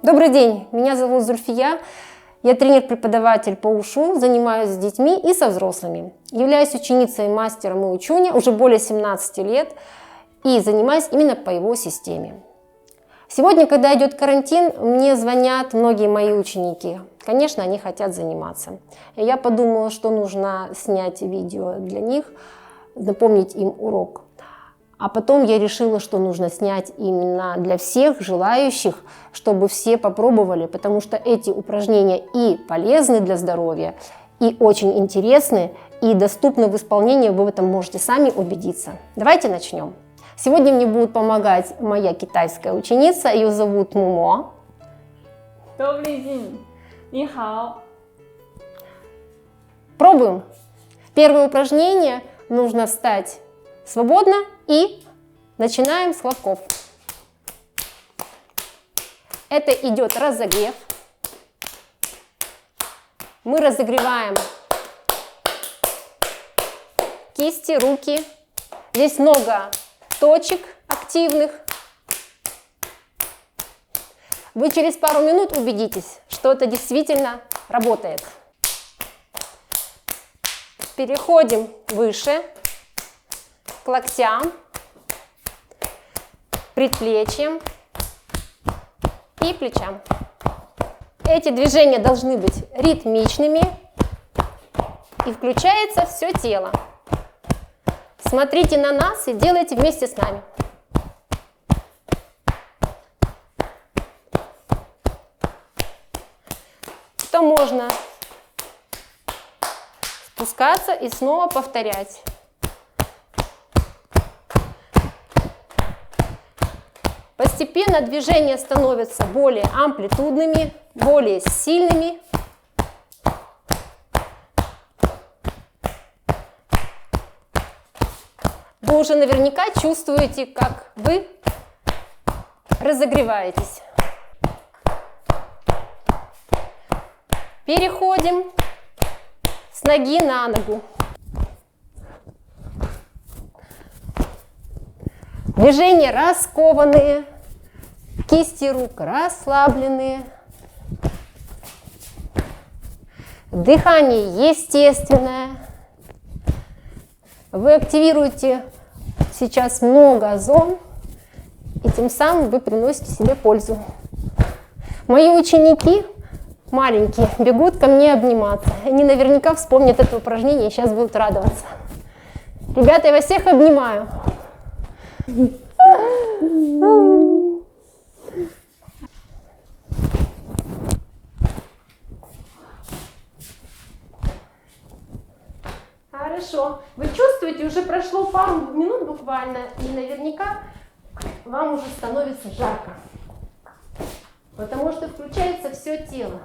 Добрый день, меня зовут Зульфия, я тренер-преподаватель по УШУ, занимаюсь с детьми и со взрослыми. Являюсь ученицей мастера Муи Чуня уже более 17 лет и занимаюсь именно по его системе. Сегодня, когда идет карантин, мне звонят многие мои ученики. Конечно, они хотят заниматься. И я подумала, что нужно снять видео для них, напомнить им урок. А потом я решила, что нужно снять именно для всех желающих, чтобы все попробовали, потому что эти упражнения и полезны для здоровья, и очень интересны, и доступны в исполнении, вы в этом можете сами убедиться. Давайте начнем. Сегодня мне будет помогать моя китайская ученица, ее зовут Мумо. Добрый день, 你好. Пробуем. Первое упражнение, нужно встать свободно и начинаем с хлопков. Это идет разогрев. Мы разогреваем кисти, руки. Здесь много точек активных. Вы через пару минут убедитесь, что это действительно работает. Переходим выше к локтям, предплечьям и плечам. Эти движения должны быть ритмичными и включается все тело. Смотрите на нас и делайте вместе с нами. То можно спускаться и снова повторять. Постепенно движения становятся более амплитудными, более сильными. Вы уже наверняка чувствуете, как вы разогреваетесь. Переходим с ноги на ногу. Движения раскованные, кисти рук расслабленные. Дыхание естественное. Вы активируете сейчас много зон, и тем самым вы приносите себе пользу. Мои ученики маленькие бегут ко мне обниматься. Они наверняка вспомнят это упражнение и сейчас будут радоваться. Ребята, я вас всех обнимаю. Хорошо. Вы чувствуете, уже прошло пару минут буквально, и наверняка вам уже становится жарко. Потому что включается все тело.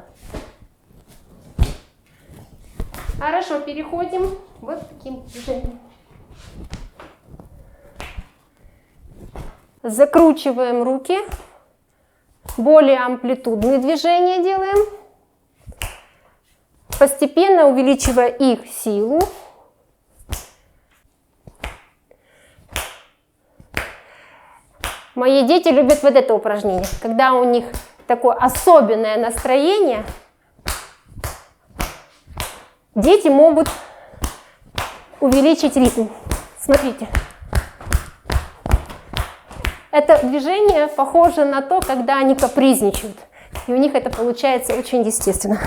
Хорошо, переходим вот к таким движениям. Закручиваем руки. Более амплитудные движения делаем. Постепенно увеличивая их силу. Мои дети любят вот это упражнение. Когда у них такое особенное настроение, дети могут увеличить ритм. Смотрите. Это движение похоже на то, когда они капризничают. И у них это получается очень естественно.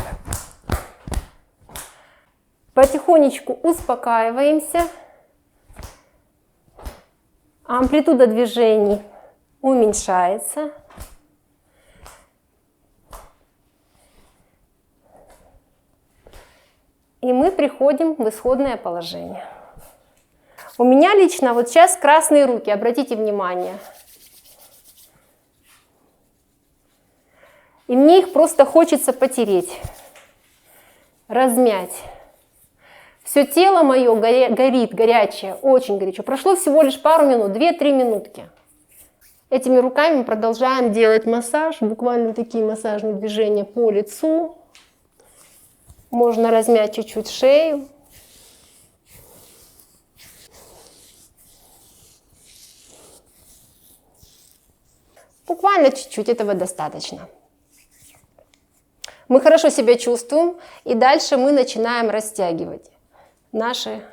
Потихонечку успокаиваемся. Амплитуда движений уменьшается. И мы приходим в исходное положение. У меня лично вот сейчас красные руки, обратите внимание. И мне их просто хочется потереть, размять. Все тело мое горит, горячее, очень горячо. Прошло всего лишь пару минут, 2-3 минутки. Этими руками мы продолжаем делать массаж, буквально такие массажные движения по лицу. Можно размять чуть-чуть шею. Буквально чуть-чуть, этого достаточно. Мы хорошо себя чувствуем, и дальше мы начинаем растягивать наши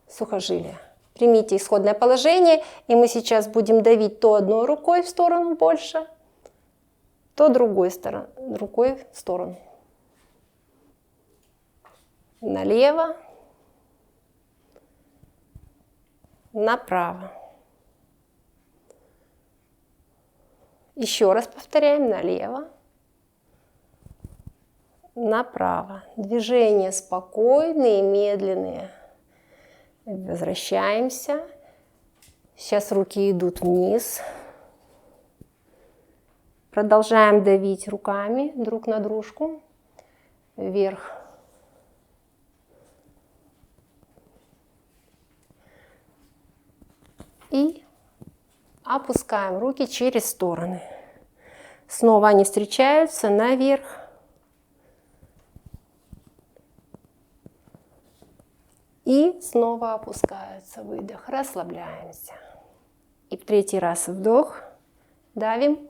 сухожилия. Примите исходное положение, и мы сейчас будем давить то одной рукой в сторону больше, то другой рукой в сторону. Налево, направо. Еще раз повторяем, налево, направо. Движения спокойные, медленные. Возвращаемся. Сейчас руки идут вниз. Продолжаем давить руками друг на дружку. Вверх. И опускаем руки через стороны. Снова они встречаются наверх. И снова опускаются. Выдох. Расслабляемся. И в третий раз вдох. Давим.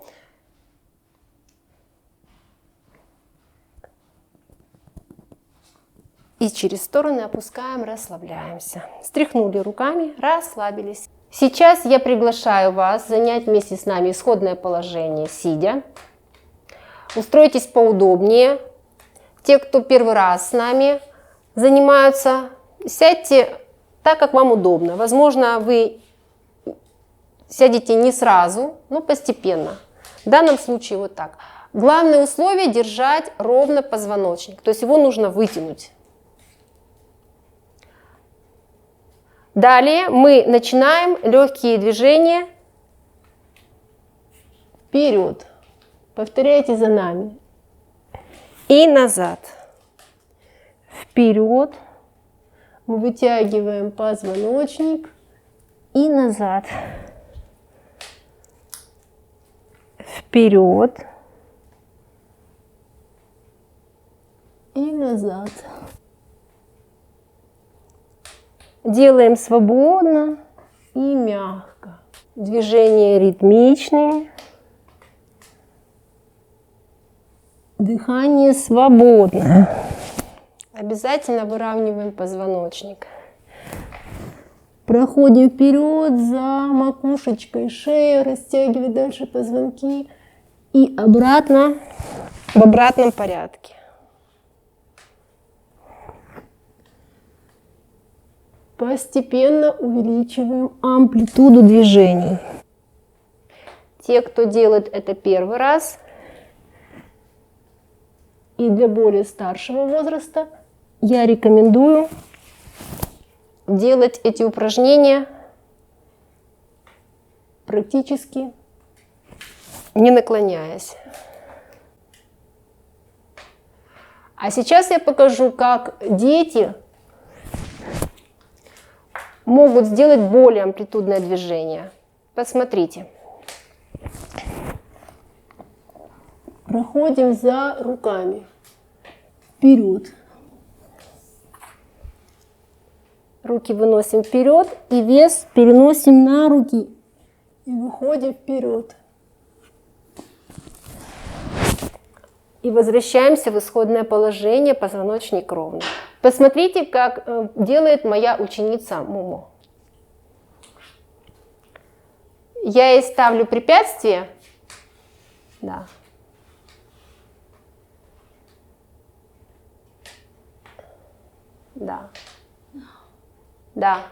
И через стороны опускаем, расслабляемся. Стряхнули руками, расслабились. Сейчас я приглашаю вас занять вместе с нами исходное положение, сидя. Устройтесь поудобнее. Те, кто первый раз с нами занимаются, сядьте так, как вам удобно. Возможно, вы сядете не сразу, но постепенно. В данном случае вот так. Главное условие – держать ровно позвоночник. То есть его нужно вытянуть. Далее мы начинаем легкие движения вперед. Повторяйте за нами. И назад. Вперед. Мы вытягиваем позвоночник. И назад. Вперед. И назад. Делаем свободно и мягко. Движения ритмичные. Дыхание свободное. Обязательно выравниваем позвоночник. Проходим вперед за макушечкой, шею, растягивая дальше позвонки. И обратно в обратном порядке. Постепенно увеличиваем амплитуду движений. Те, кто делает это первый раз, и для более старшего возраста, я рекомендую делать эти упражнения практически не наклоняясь. А сейчас я покажу, как дети могут сделать более амплитудное движение. Посмотрите. Проходим за руками. Вперед. Руки выносим вперед и вес переносим на руки. И выходим вперед. И возвращаемся в исходное положение, позвоночник ровно. Посмотрите, как делает моя ученица Мумо. Я ей ставлю препятствие. Да. Да. Да.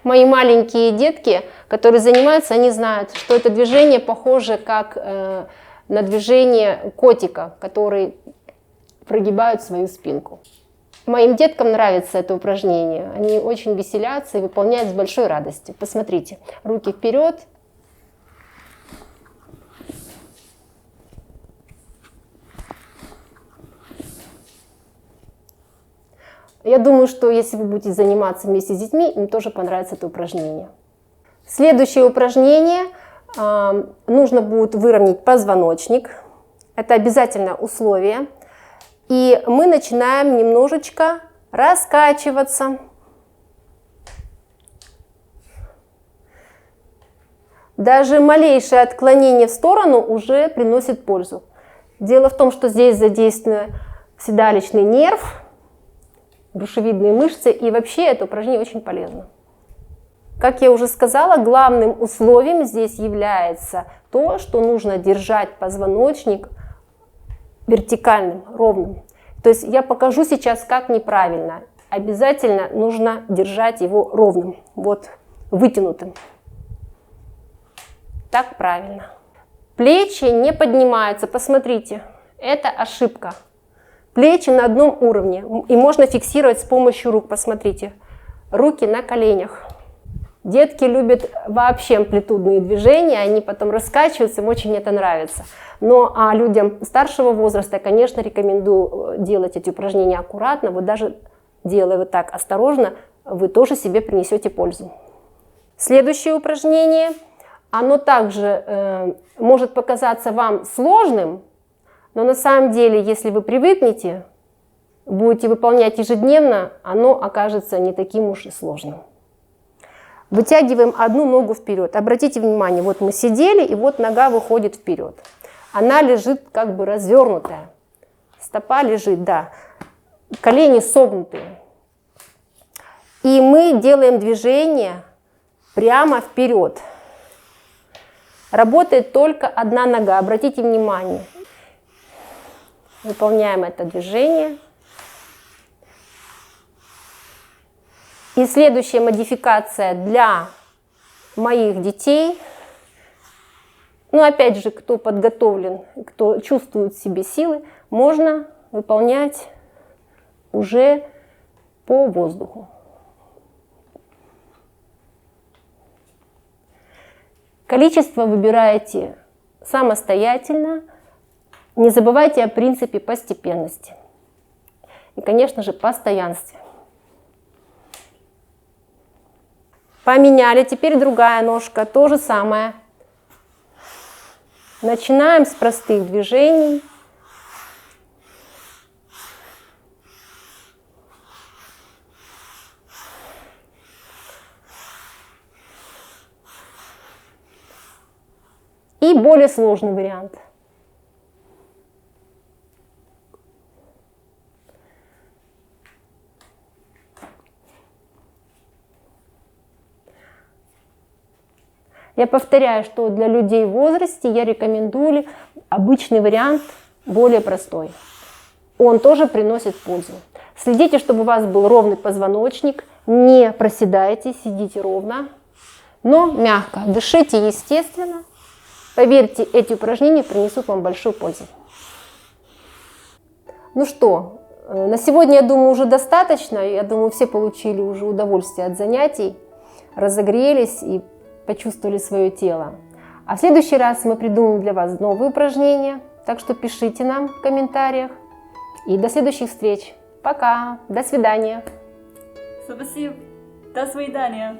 Мои маленькие детки, которые занимаются, они знают, что это движение похоже как на движение котика, который прогибает свою спинку. Моим деткам нравится это упражнение. Они очень веселятся и выполняют с большой радостью. Посмотрите. Руки вперед. Я думаю, что если вы будете заниматься вместе с детьми, им тоже понравится это упражнение. Следующее упражнение. Нужно будет выровнять позвоночник. Это обязательное условие. И мы начинаем немножечко раскачиваться. Даже малейшее отклонение в сторону уже приносит пользу. Дело в том, что здесь задействован седалищный нерв, брюшевидные мышцы, и вообще это упражнение очень полезно. Как я уже сказала, главным условием здесь является то, что нужно держать позвоночник вертикальным, ровным. То есть я покажу сейчас, как неправильно. Обязательно нужно держать его ровным, вот, вытянутым. Так правильно. Плечи не поднимаются, посмотрите, это ошибка. Плечи на одном уровне, и можно фиксировать с помощью рук, посмотрите. Руки на коленях. Детки любят вообще амплитудные движения, они потом раскачиваются, им очень это нравится. Но людям старшего возраста, конечно, рекомендую делать эти упражнения аккуратно, вот даже делая вот так осторожно, вы тоже себе принесете пользу. Следующее упражнение, оно также может показаться вам сложным, но на самом деле, если вы привыкнете, будете выполнять ежедневно, оно окажется не таким уж и сложным. Вытягиваем одну ногу вперед. Обратите внимание, вот мы сидели, и вот нога выходит вперед. Она лежит как бы развернутая. Стопа лежит, да. Колени согнутые. И мы делаем движение прямо вперед. Работает только одна нога. Обратите внимание. Выполняем это движение. И следующая модификация для моих детей. Ну, опять же, кто подготовлен, кто чувствует в себе силы, можно выполнять уже по воздуху. Количество выбираете самостоятельно. Не забывайте о принципе постепенности. И, конечно же, постоянстве. Поменяли, теперь другая ножка, то же самое. Начинаем с простых движений. И более сложный вариант. Я повторяю, что для людей в возрасте я рекомендую обычный вариант, более простой. Он тоже приносит пользу. Следите, чтобы у вас был ровный позвоночник, не проседайте, сидите ровно, но мягко, дышите естественно. Поверьте, эти упражнения принесут вам большую пользу. Ну что, на сегодня, я думаю, уже достаточно. Я думаю, все получили уже удовольствие от занятий, разогрелись и почувствовали свое тело. А в следующий раз мы придумаем для вас новые упражнения. Так что пишите нам в комментариях. И до следующих встреч. Пока. До свидания. Спасибо. До свидания.